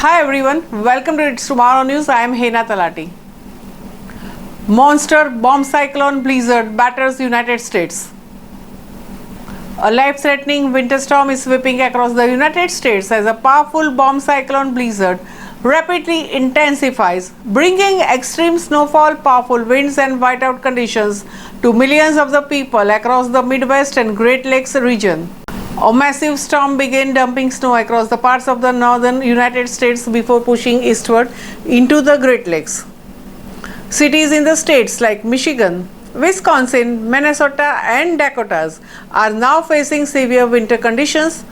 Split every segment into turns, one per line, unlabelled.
Hi everyone, welcome to It's Tomorrow News. I am Hena Talati. Monster bomb cyclone blizzard batters United States. A life-threatening winter storm is sweeping across the United States as a powerful bomb cyclone blizzard rapidly intensifies, bringing extreme snowfall, powerful winds and whiteout conditions to millions of the people across the Midwest and Great Lakes region. A massive storm began dumping snow across the parts of the northern United States before pushing eastward into the Great Lakes. Cities in the states like Michigan, Wisconsin, Minnesota and Dakotas are now facing severe winter conditions,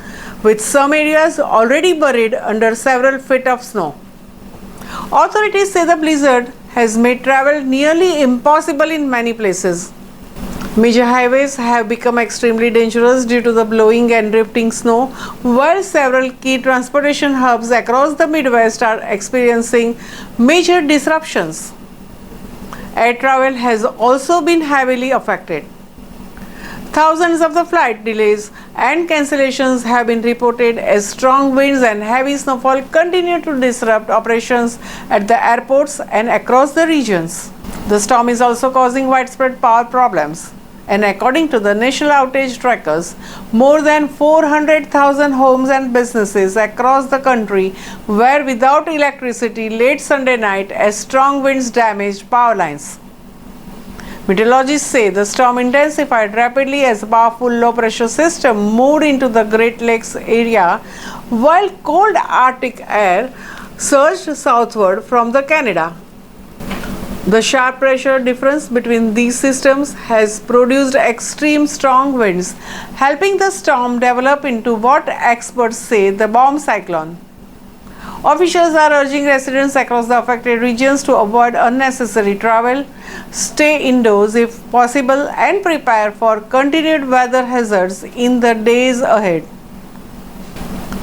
with some areas already buried under several feet of snow. Authorities say the blizzard has made travel nearly impossible in many places. Major highways have become extremely dangerous due to the blowing and drifting snow, while several key transportation hubs across the Midwest are experiencing major disruptions. Air travel has also been heavily affected. Thousands of the flight delays and cancellations have been reported as strong winds and heavy snowfall continue to disrupt operations at the airports and across the regions. The storm is also causing widespread power problems. And according to the National Outage Trackers, more than 400,000 homes and businesses across the country were without electricity late Sunday night as strong winds damaged power lines. Meteorologists say the storm intensified rapidly as a powerful low-pressure system moved into the Great Lakes area, while cold Arctic air surged southward from Canada. The sharp pressure difference between these systems has produced extreme strong winds, helping the storm develop into what experts say the bomb cyclone. Officials are urging residents across the affected regions to avoid unnecessary travel, stay indoors if possible, and prepare for continued weather hazards in the days ahead.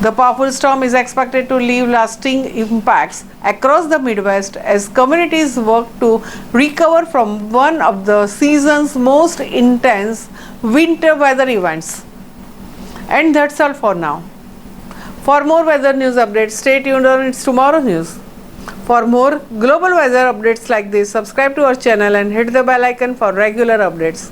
The powerful storm is expected to leave lasting impacts across the Midwest as communities work to recover from one of the season's most intense winter weather events. And that's all for now. For more weather news updates, stay tuned on It's Tomorrow News. For more global weather updates like this, subscribe to our channel and hit the bell icon for regular updates.